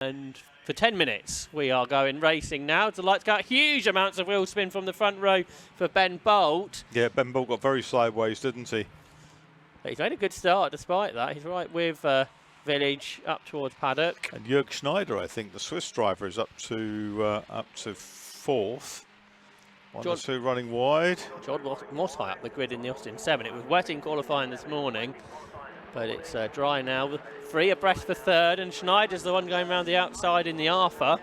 And for 10 minutes, we are going racing now. The lights got huge amounts of wheel spin from the front row for Ben Bolt. Yeah, Ben Bolt got very sideways, didn't he? But he's made a good start despite that. He's right with Village up towards paddock. And Jörg Schneider, I think, the Swiss driver, is up to fourth. One or two running wide. John Moss high up the grid in the Austin 7. It was wet in qualifying this morning, but it's dry now. 3 abreast for third, and Schneider's the one going around the outside in the Arthur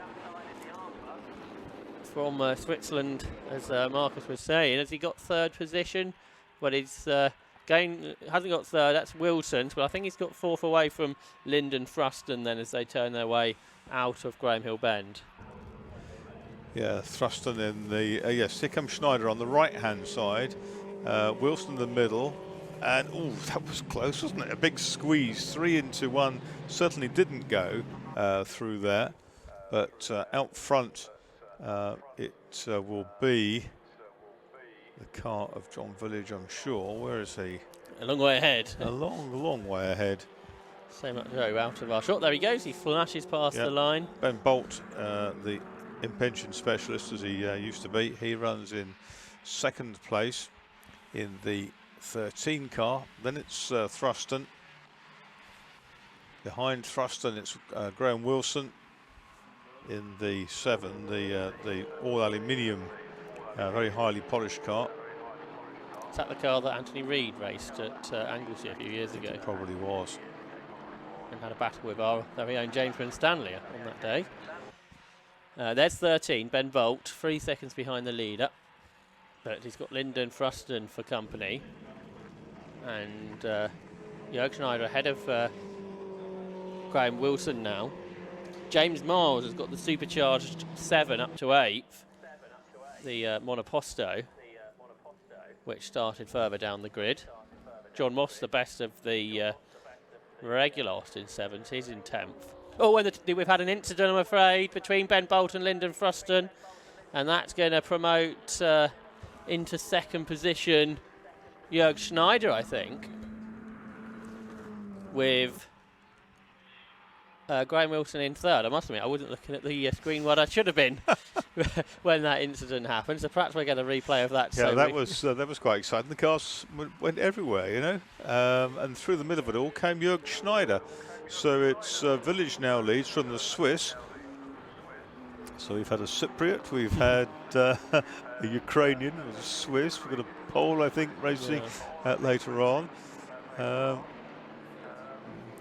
from Switzerland, as Marcus was saying. Has he got third position? Well, he's hasn't got third. That's Wilson's, but I think he's got fourth away from Lyndon Fruston then as they turn their way out of Graham Hill Bend. Yeah, Fruston in the yes. Here comes Schneider on the right-hand side. Wilson in the middle. And, oh, that was close, wasn't it? A big squeeze, 3 into 1. Certainly didn't go through there. But out front, it will be the car of John Village, I'm sure. Where is he? A long way ahead. A long way ahead. So much out of our shot. There he goes. He flashes past the line. Ben Bolt, the impingement specialist, as he used to be. He runs in second place in the 13 car. Then it's Fruston. Behind Fruston, it's Graham Wilson in the 7, the all aluminium, very highly polished car. Is that the car that Anthony Reid raced at Anglesey a few years ago? It probably was. And had a battle with our very own James Stanley on that day. There's 13, Ben Bolt, 3 seconds behind the leader. But he's got Lyndon Fruston for company. And Jörg Schneider ahead of Graham Wilson now. James Miles has got the supercharged 7 up to 8th, the Monoposto, which started further down the grid. John Moss, the best of the regular Austin 7s, he's in 10th. Oh, and we've had an incident, I'm afraid, between Ben Bolt and Lyndon Fruston, and that's going to promote into second position Jörg Schneider, I think, with Graham Wilson in third. I must admit, I wasn't looking at the screen what I should have been when that incident happened. So perhaps we'll get a replay of that. Yeah, so that was quite exciting. The cars went everywhere, you know, and through the middle of it all came Jörg Schneider. So it's Village now leads from the Swiss. So we've had a Cypriot, we've had a Ukrainian, a Swiss, we've got a Pole, I think, racing later on.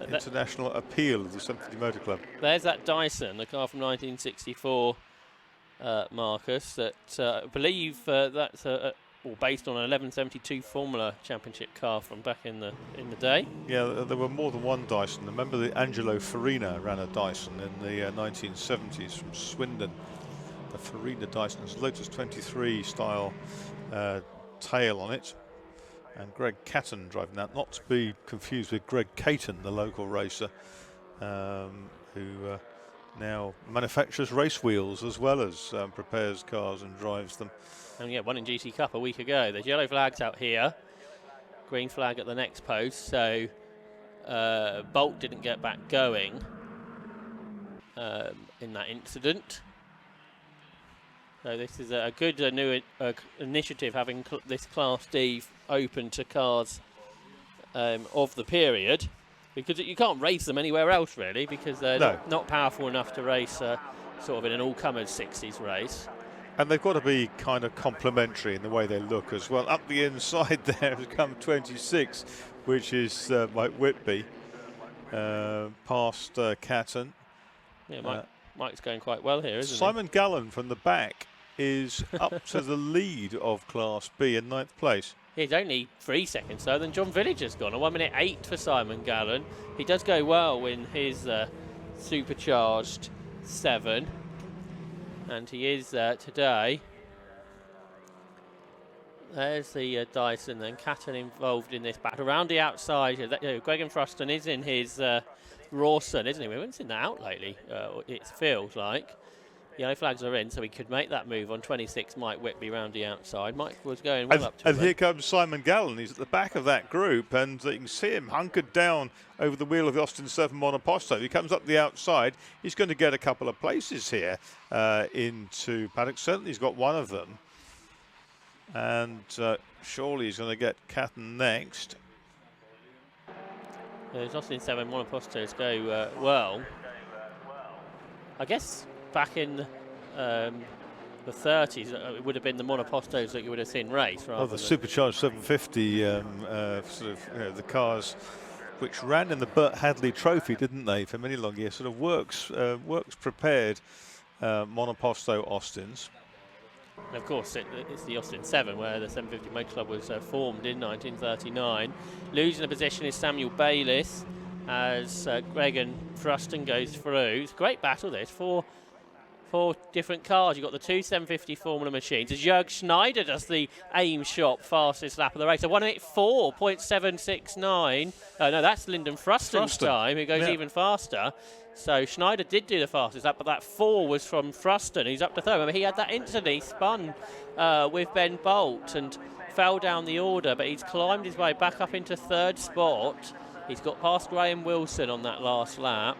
International appeal of the 750 Motor Club. There's that Dyson, the car from 1964, Marcus, that I believe that's based on an 1172 Formula Championship car from back in the day. Yeah, there were more than one Dyson. Remember the Angelo Farina ran a Dyson in the 1970s from Swindon. The Farina Dyson has Lotus 23 style tail on it. And Greg Catton driving that, not to be confused with Greg Caton, the local racer, who now manufactures race wheels as well as prepares cars and drives them. And yeah, won in GT Cup a week ago. There's yellow flags out here, green flag at the next post, so Bolt didn't get back going in that incident. So this is a good new initiative, having this Class D open to cars of the period, because you can't race them anywhere else really, because they're not powerful enough to race sort of in an all-comers 60s race. And they've got to be kind of complementary in the way they look as well. Up the inside there has come 26, which is Mike Whitby, past Catton. Yeah, Mike's going quite well here, isn't Simon Gallen from the back is up to the lead of Class B in 9th place. He's only 3 seconds slower than John Village has gone. A 1:08 for Simon Gallen. He does go well in his supercharged 7. And he is today. There's the Dyson, then Catton involved in this battle. Around the outside, Greg Fruston is in his Rawson, isn't he? We haven't seen that out lately, it feels like. Yellow flags are in, so he could make that move on 26. Mike Whitby round the outside. Mike was going well up to and him. here comes Simon Gallen. He's at the back of that group, and you can see him hunkered down over the wheel of the Austin 7 Monoposto. He comes up the outside. He's going to get a couple of places here into paddock. Certainly he's got one of them. And surely he's going to get Catton next. Those Austin 7 Monopostos go well. I guess back in the 30s, it would have been the Monopostos that you would have seen race. Rather the supercharged 750, the cars which ran in the Burt Hadley Trophy, didn't they, for many long years? Sort of works prepared Monoposto Austins. And of course, it's the Austin 7 where the 750 Motor Club was formed in 1939. Losing the position is Samuel Bayliss as Gregan Fruston goes through. It's a great battle, this. Four different cars. You've got the two 750 Formula machines. As Jörg Schneider does the aim shot fastest lap of the race. A 1:04.769. No, that's Lyndon Fruston's time, who goes even faster. So Schneider did do the fastest lap, but that 4 was from Fruston. He's up to third. Remember, he had that incident. He spun with Ben Bolt and fell down the order, but he's climbed his way back up into third spot. He's got past Graham Wilson on that last lap,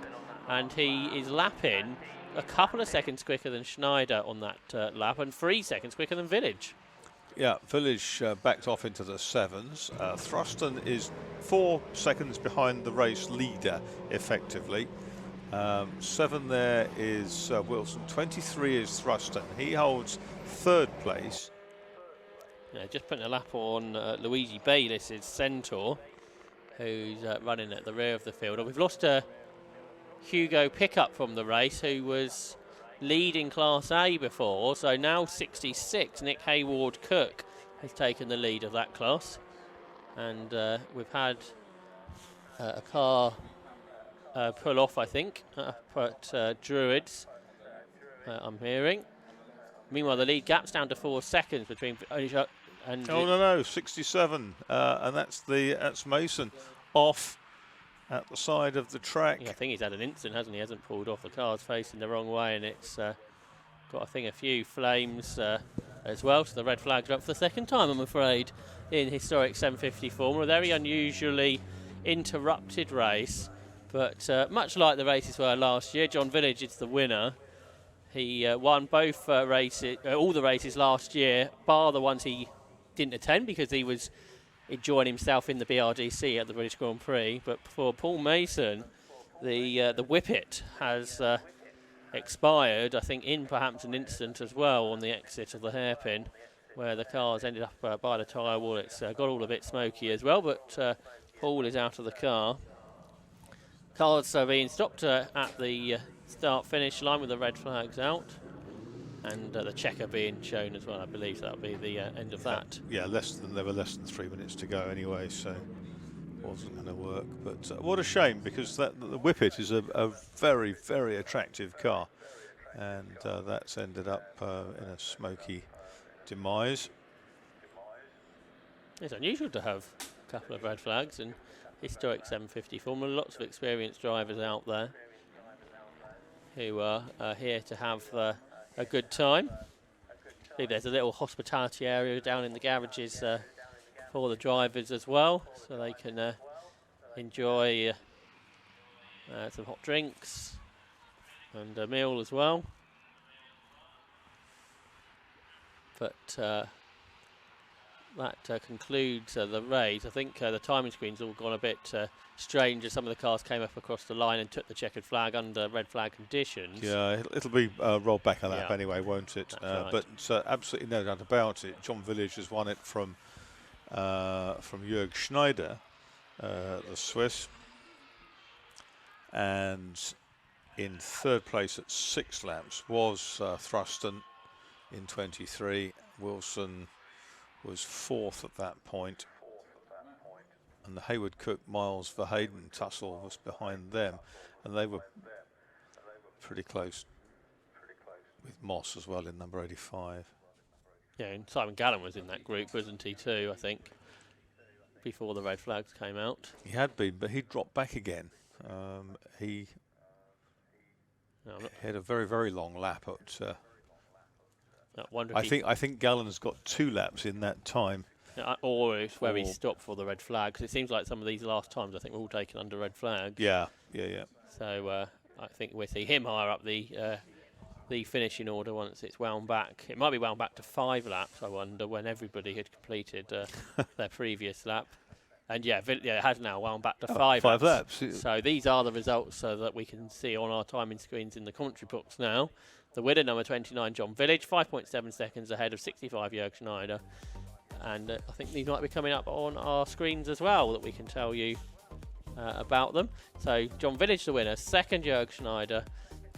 and he is lapping a couple of seconds quicker than Schneider on that lap, and 3 seconds quicker than Village. Yeah, Village backed off into the 7s. Thruston is 4 seconds behind the race leader, effectively. 7 there is Wilson. 23 is Thruston. He holds third place. Yeah, just putting a lap on Luigi Bayliss' Centaur, who's running at the rear of the field. We've lost Hugo Pickup from the race, who was leading Class A before, so now 66. Nick Hayward Cook has taken the lead of that class, and we've had a car pull off, I think, at Druids, I'm hearing. Meanwhile, the lead gap's down to 4 seconds between and... Oh, no, 67, and that's Mason off at the side of the track. Yeah, I think he's had an incident, hasn't he? He hasn't pulled off. The car's facing the wrong way, and it's got, I think, a few flames as well. So the red flags are up for the second time, I'm afraid, in historic 750 Formula. A very unusually interrupted race, but much like the races were last year, John Village is the winner. He won both races, all the races last year, bar the ones he didn't attend because he was enjoying himself in the BRDC at the British Grand Prix. But for Paul Mason, the Whippet has expired, I think, in perhaps an incident as well on the exit of the hairpin, where the car's ended up by the tyre wall. It's got all a bit smoky as well, but Paul is out of the car. Cars are being stopped at the start-finish line with the red flags out, and the checker being shown as well, I believe. So that'll be the end of that. Yeah, there were less than 3 minutes to go anyway, so it wasn't going to work. But what a shame, because the Whippet is a very, very attractive car, and that's ended up in a smoky demise. It's unusual to have a couple of red flags in historic 750 Formula. Lots of experienced drivers out there who are here to have a good time. I believe there's a little hospitality area down in the garages for the drivers as well, so they can enjoy some hot drinks and a meal as well. But that concludes the race. I think the timing screen's all gone a bit strange as some of the cars came up across the line and took the checkered flag under red flag conditions. Yeah, it'll be rolled back a lap anyway, won't it? Right. But absolutely no doubt about it. John Village has won it from Jörg Schneider, the Swiss, and in third place at 6 laps was Thruston in 23. Wilson was 4th at that point, and the Hayward Cook, Miles Verheyden tussle was behind them, and they were pretty close with Moss as well in number 85. Yeah, and Simon Gallen was in that group, wasn't he, too, I think, before the red flags came out. He had been, but he dropped back again. No, He had a very, very long lap at. I wonder I if think Gallen's got 2 laps in that time. or it's where he stopped for the red flag, because it seems like some of these last times I think were all taken under red flags. Yeah. So I think we'll see him higher up the finishing order once it's wound back. It might be wound back to 5 laps, I wonder, when everybody had completed their previous lap. And it has now wound back to 5 laps. So these are the results that we can see on our timing screens in the commentary books now. The winner, number 29, John Village, 5.7 seconds ahead of 65, Jörg Schneider. And I think these might be coming up on our screens as well, that we can tell you about them. So John Village, the winner. Second, Jörg Schneider.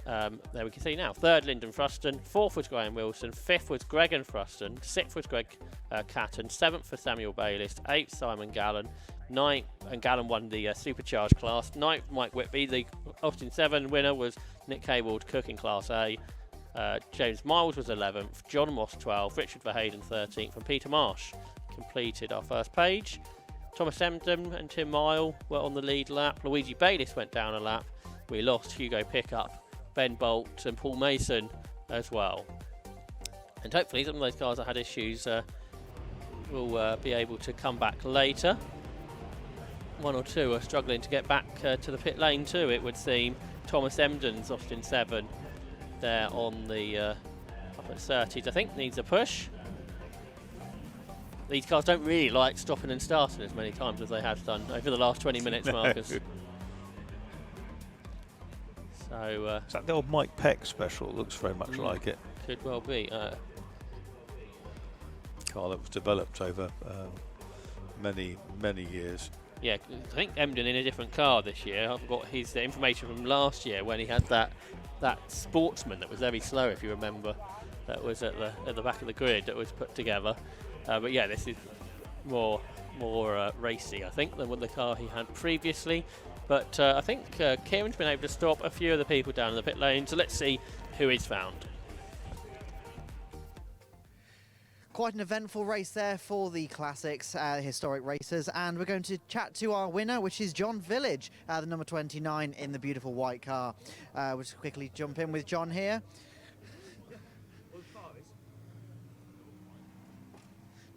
There we can see now. Third, Lyndon Fruston. Fourth was Graham Wilson. Fifth was Gregan Fruston. Sixth was Greg Catton. Seventh for Samuel Bayliss. Eighth, Simon Gallen. Ninth, and Gallen won the supercharged class. Ninth, Mike Whitby. The Austin 7 winner was Nick Hayward, Cook in Class A. James Miles was 11th. John Moss 12th. Richard Verheyden 13th. And Peter Marsh completed our first page. Thomas Emden and Tim Mile were on the lead lap. Luigi Bayliss went down a lap. We lost Hugo Pickup, Ben Bolt and Paul Mason as well. And hopefully some of those cars that had issues will be able to come back later. One or two are struggling to get back to the pit lane too, it would seem. Thomas Emden's Austin 7 there on the up at 30s, I think, needs a push. These cars don't really like stopping and starting as many times as they have done over the last 20 minutes, Marcus. So is that the old Mike Peck special? Looks very much like it. Could well be. Car that was developed over many years. Yeah, I think Emden in a different car this year. I've got his information from last year when he had that Sportsman that was very slow, if you remember. That was at the back of the grid that was put together. But yeah, this is more racy, I think, than with the car he had previously. But I think Kieran's been able to stop a few of the people down in the pit lane, so let's see who is found. Quite an eventful race there for the Classics historic racers, and we're going to chat to our winner, which is John Village, the number 29 in the beautiful white car. We'll just quickly jump in with John here.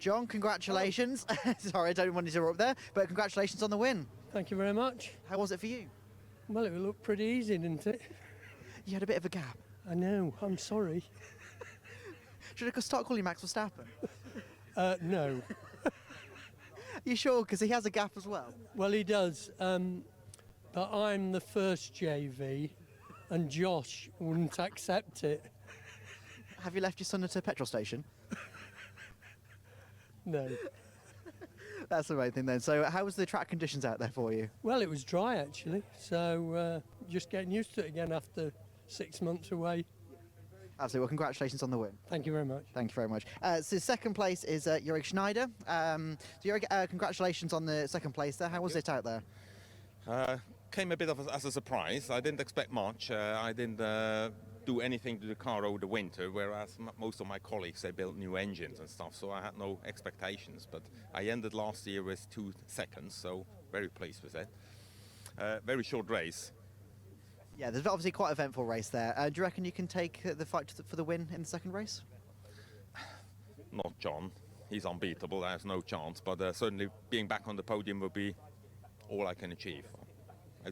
John, congratulations. Sorry, I don't want to interrupt there, but congratulations on the win. Thank you very much. How was it for you? Well, it looked pretty easy, didn't it? You had a bit of a gap. I know, I'm sorry. Should I start calling you Max Verstappen? No. You sure? Because he has a gap as well. Well, he does. But I'm the first JV, and Josh wouldn't accept it. Have you left your son at a petrol station? No. That's the right thing then. So how was the track conditions out there for you? Well, it was dry, actually. So just getting used to it again after 6 months away. Absolutely. Well, congratulations on the win. Thank you very much. Thank you very much. So second place is Jörg Schneider. So Jörg, congratulations on the second place there. How was it out there? Came a bit as a surprise. I didn't expect much. I didn't do anything to the car over the winter, whereas most of my colleagues, they built new engines and stuff, so I had no expectations. But I ended last year with 2 seconds, so very pleased with that. Very short race. Yeah, there's obviously quite an eventful race there. Do you reckon you can take the fight for the win in the second race? Not John. He's unbeatable. There's no chance. But certainly being back on the podium will be all I can achieve.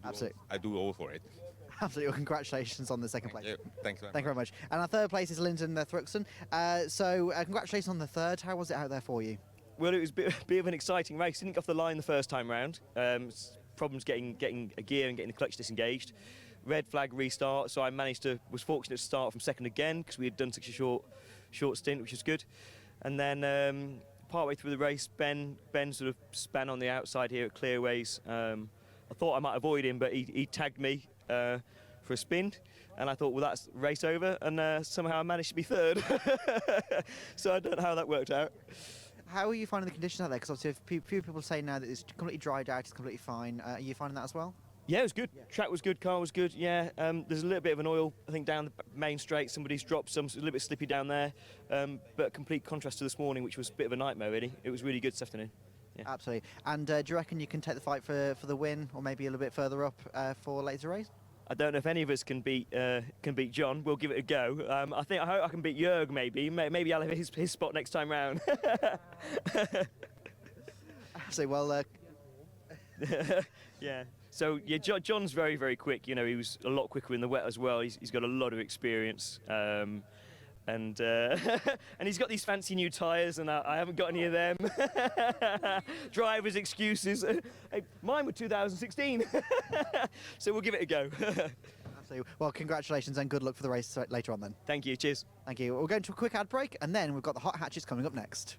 Absolutely. I do all for it. Absolutely. Well, congratulations on the second place. Yeah, thank you very much. And our third place is Lyndon Thruxton. So congratulations on the third. How was it out there for you? Well, it was a bit of an exciting race. Didn't get off the line the first time round. Problems getting a gear and getting the clutch disengaged. Red flag restart, so I was fortunate to start from second again because we had done such a short stint, which was good. And then partway through the race, Ben sort of span on the outside here at Clearways. I thought I might avoid him, but he tagged me for a spin, and I thought, well, that's race over, and somehow I managed to be third. So I don't know how that worked out. How are you finding the conditions out there? Because obviously a few people say now that it's completely dried out, it's completely fine. Are you finding that as well? Yeah, it was good. Yeah. Track was good, car was good, yeah. There's a little bit of an oil, I think, down the main straight. Somebody's dropped some, a little bit slippy down there. But complete contrast to this morning, which was a bit of a nightmare, really. It was really good this afternoon. Yeah. Absolutely. And do you reckon you can take the fight for the win, or maybe a little bit further up for later race? I don't know if any of us can beat John. We'll give it a go. I hope I can beat Jörg maybe. Maybe I'll have his spot next time round. So, well, yeah. So yeah, John's very, very quick. You know, he was a lot quicker in the wet as well. He's got a lot of experience, and and he's got these fancy new tyres, and I haven't got any of them. Drivers' excuses. Hey, mine were 2016, so we'll give it a go. absolutely. Well, congratulations and good luck for the race later on then. Thank you. Cheers. Thank you. We're going to a quick ad break, and then we've got the hot hatches coming up next.